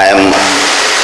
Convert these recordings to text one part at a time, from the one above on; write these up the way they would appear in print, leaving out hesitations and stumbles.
I am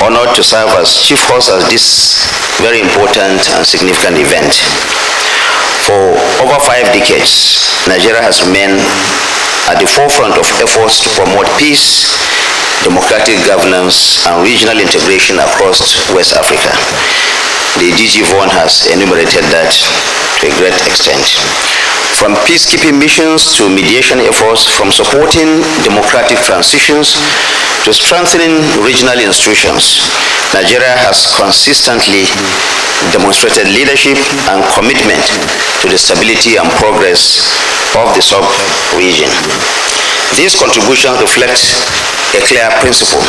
honored to serve as chief host of this very important and significant event. For over 5 decades, Nigeria has remained at the forefront of efforts to promote peace, democratic governance, and regional integration across West Africa. The DG Vaughan has enumerated that to a great extent. From peacekeeping missions to mediation efforts, from supporting democratic transitions to strengthening regional institutions, Nigeria has consistently demonstrated leadership and commitment to the stability and progress of the sub-region. These contributions reflect a clear principle.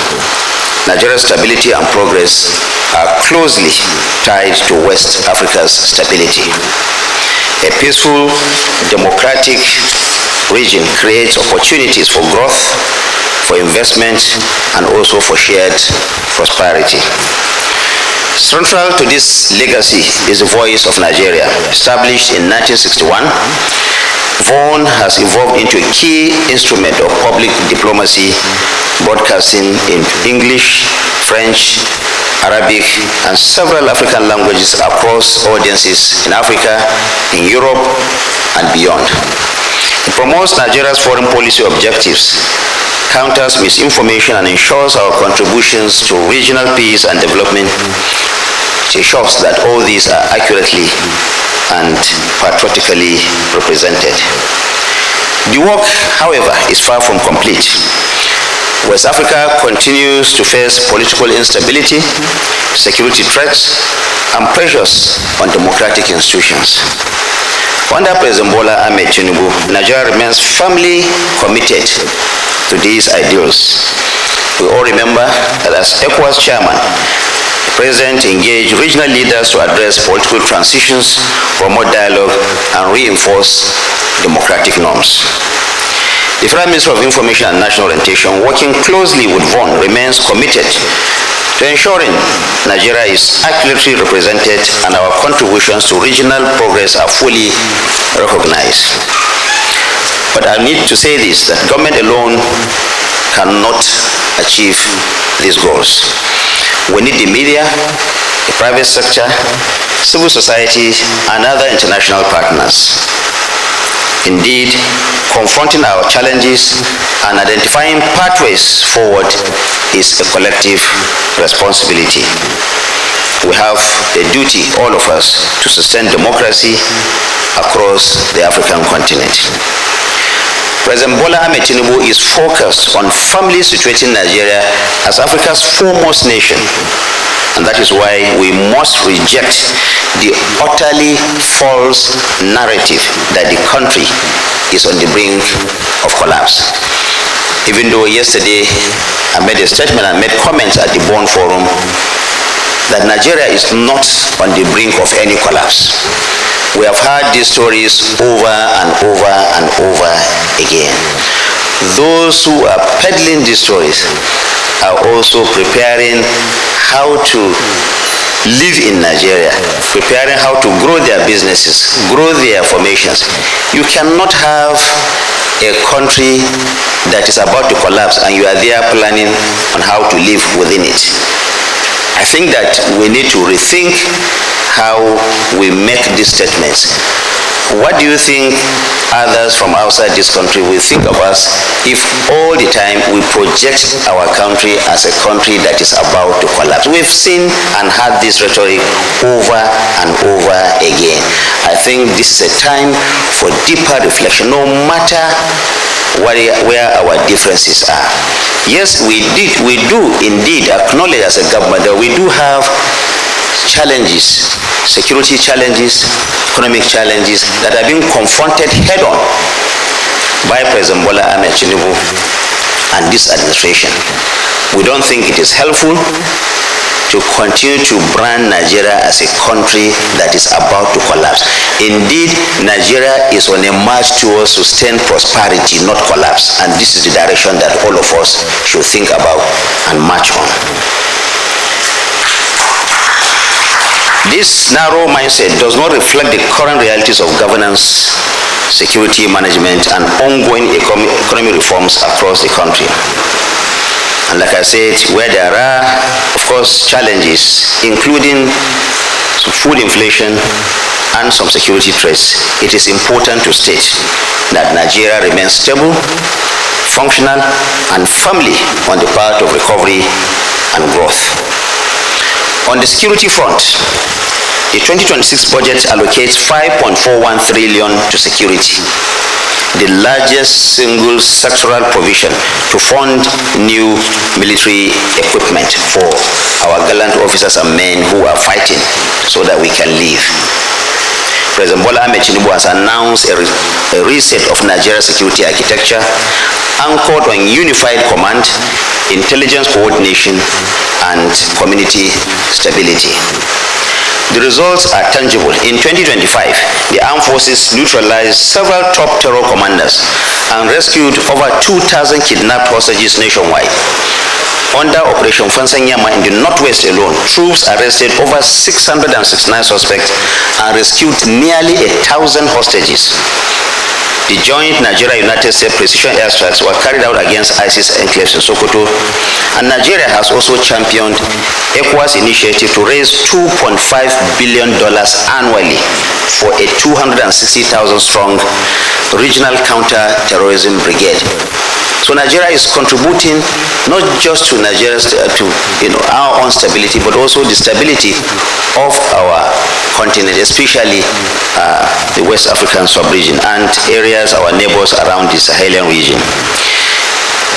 Nigeria's stability and progress are closely tied to West Africa's stability. A peaceful, democratic region creates opportunities for growth, for investment, and also for shared prosperity. Central to this legacy is the Voice of Nigeria. Established in 1961, Vaughan has evolved into a key instrument of public diplomacy, broadcasting in English, French, Arabic, and several African languages across audiences in Africa, in Europe, and beyond. It promotes Nigeria's foreign policy objectives, counters misinformation, and ensures our contributions to regional peace and development. It ensures that all these are accurately and patriotically represented. The work, however, is far from complete. West Africa continues to face political instability, security threats, and pressures on democratic institutions. Under President Bola Ahmed Tinubu, Nigeria remains firmly committed to these ideals. We all remember that as ECOWAS chairman, the President engaged regional leaders to address political transitions, promote dialogue, and reinforce democratic norms. The Federal Minister of Information and National Orientation, working closely with Vaughan, remains committed to ensuring Nigeria is accurately represented and our contributions to regional progress are fully recognized. But I need to say this, that government alone cannot achieve these goals. We need the media, the private sector, civil society, and other international partners. Indeed, confronting our challenges and identifying pathways forward is a collective responsibility. We have a duty, all of us, to sustain democracy across the African continent. President Bola Ahmed Tinubu is focused on firmly situating Nigeria as Africa's foremost nation. And that is why we must reject the utterly false narrative that the country is on the brink of collapse. Even though yesterday I made a statement and made comments at the Bonn Forum that Nigeria is not on the brink of any collapse. We have heard these stories over and over and over again. Those who are peddling these stories are also preparing how to live in Nigeria, preparing how to grow their businesses, grow their formations. You cannot have a country that is about to collapse and you are there planning on how to live within it. I think that we need to rethink how we make these statements. What do you think others from outside this country will think of us if all the time we project our country as a country that is about to collapse? We've seen and heard this rhetoric over and over again. I think this is a time for deeper reflection, no matter where our differences are. Yes, we do indeed acknowledge as a government that we do have challenges, security challenges, economic challenges that are being confronted head-on by President Bola Ahmed Tinubu and this administration. We don't think it is helpful to continue to brand Nigeria as a country that is about to collapse. Indeed, Nigeria is on a march towards sustained prosperity, not collapse. And this is the direction that all of us should think about and march on. This narrow mindset does not reflect the current realities of governance, security management, and ongoing economic reforms across the country. And like I said, where there are, of course, challenges, including food inflation and some security threats, it is important to state that Nigeria remains stable, functional, and firmly on the path of recovery and growth. On the security front, the 2026 budget allocates 5.41 trillion to security, the largest single sectoral provision to fund new military equipment for our gallant officers and men who are fighting so that we can live. President Bola Ahmed Tinubu has announced a reset of Nigeria's security architecture anchored on unified command, intelligence coordination, and community stability. The results are tangible. In 2025, the armed forces neutralized several top terror commanders and rescued over 2,000 kidnapped hostages nationwide. Under Operation Fansanyama in the northwest alone, troops arrested over 669 suspects and rescued nearly 1,000 hostages. The joint Nigeria-United States precision airstrikes were carried out against ISIS enclaves in Sokoto, and Nigeria has also championed ECOWAS initiative to raise $2.5 billion annually for a 260,000-strong regional counter-terrorism brigade. So Nigeria is contributing not just to Nigeria's our own stability, but also the stability of our continent, especially the West African sub-region and areas, our neighbors around the Sahelian region.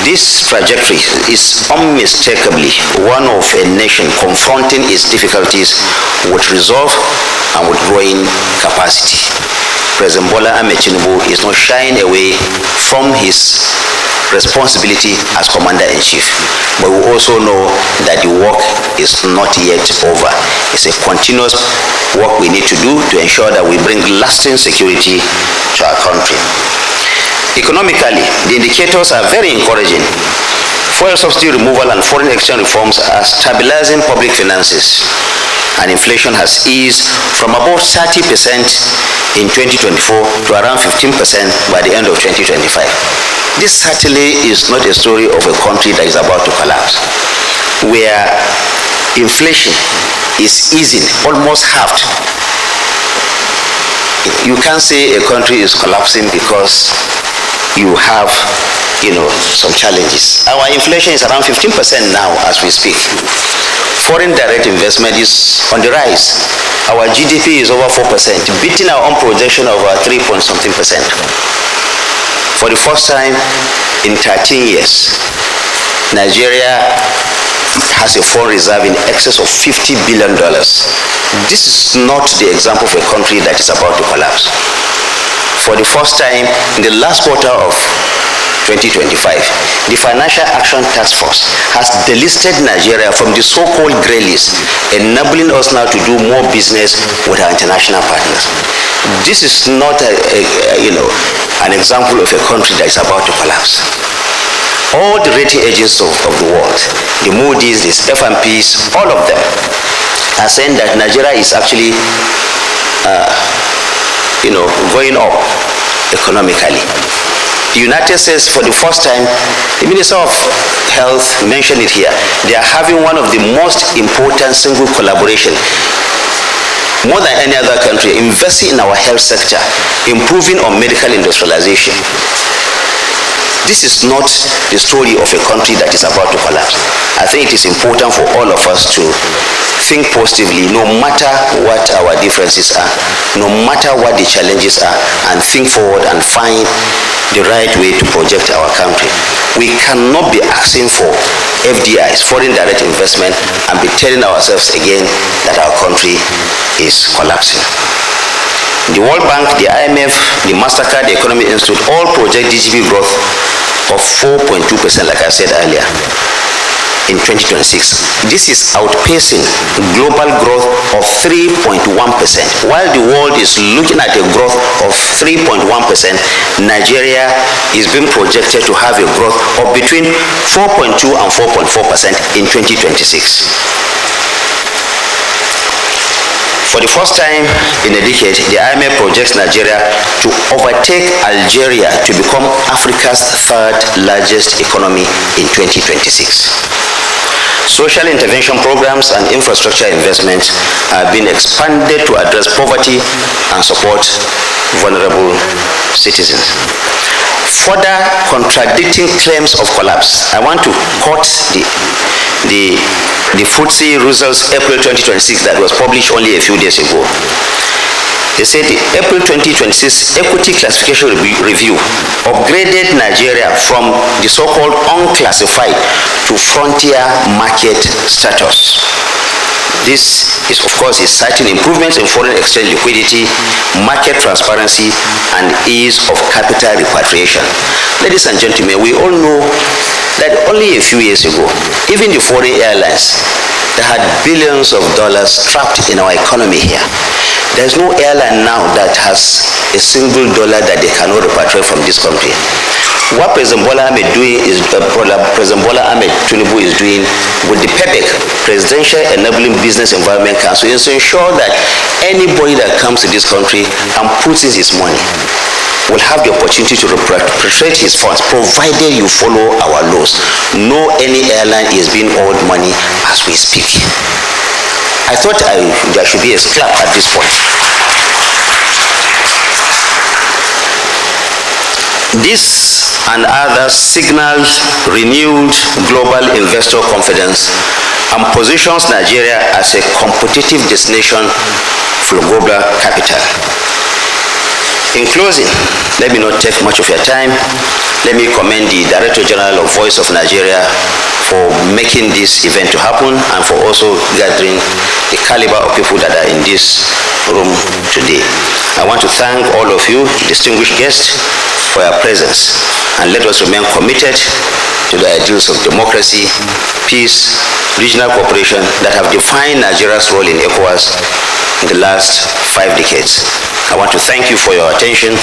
This trajectory is unmistakably one of a nation confronting its difficulties with resolve and with growing capacity. President Bola Ahmed Tinubu is not shying away from his responsibility as Commander-in-Chief, but we also know that the work is not yet over. It's a continuous work we need to do to ensure that we bring lasting security to our country. Economically, the indicators are very encouraging. Fuel subsidy removal and foreign exchange reforms are stabilizing public finances, and inflation has eased from above 30% in 2024 to around 15% by the end of 2025. This certainly is not a story of a country that is about to collapse, where inflation is easing, almost halved. You can't say a country is collapsing because you have some challenges. Our inflation is around 15% now as we speak. Foreign direct investment is on the rise. Our GDP is over 4%, beating our own projection of 3-point-something%. For the first time in 13 years, Nigeria has a foreign reserve in excess of $50 billion. This is not the example of a country that is about to collapse. For the first time in the last quarter of 2025, the Financial Action Task Force has delisted Nigeria from the so-called grey list, enabling us now to do more business with our international partners. This is not an example of a country that is about to collapse. All the rating agencies of the world, the Moody's, the F&P's, all of them are saying that Nigeria is actually going up economically. The United States, for the first time, the Minister of Health mentioned it here, they are having one of the most important single collaboration, more than any other country, investing in our health sector, improving on medical industrialization. This is not the story of a country that is about to collapse. I think it is important for all of us to think positively, no matter what our differences are, no matter what the challenges are, and think forward and find the right way to project our country. We cannot be asking for FDIs, foreign direct investment, and be telling ourselves again that our country is collapsing. The World Bank, the IMF, the MasterCard, the Economic Institute all project GDP growth of 4.2%, like I said earlier, in 2026. This is outpacing global growth of 3.1%. While the world is looking at a growth of 3.1%, Nigeria is being projected to have a growth of between 4.2 and 4.4% in 2026. For the first time in a decade, the IMF projects Nigeria to overtake Algeria to become Africa's third largest economy in 2026. Social intervention programs and infrastructure investments are being expanded to address poverty and support vulnerable citizens. Further contradicting claims of collapse, I want to quote the FTSE results April 2026 that was published only a few days ago. They said the April 2026 Equity Classification Review upgraded Nigeria from the so-called unclassified to frontier market status. This is, of course, citing improvements in foreign exchange liquidity, market transparency, and ease of capital repatriation. Ladies and gentlemen, we all know that only a few years ago, even the foreign airlines that had billions of dollars trapped in our economy here, there's no airline now that has a single dollar that they cannot repatriate from this country. What President Bola Ahmed Tinubu is doing with the PEPEC, Presidential Enabling Business Environment Council, is to ensure that anybody that comes to this country and puts in his money will have the opportunity to repatriate his funds, provided you follow our laws. No any airline is being owed money as we speak. I thought there should be a clap at this point. This and others signal renewed global investor confidence and positions Nigeria as a competitive destination for global capital. In closing, let me not take much of your time. Let me commend the Director General of Voice of Nigeria for making this event to happen and for also gathering the caliber of people that are in this room today. I want to thank all of you, distinguished guests, for your presence, and let us remain committed to the ideals of democracy, peace, regional cooperation that have defined Nigeria's role in ECOWAS in the last 5 decades. I want to thank you for your attention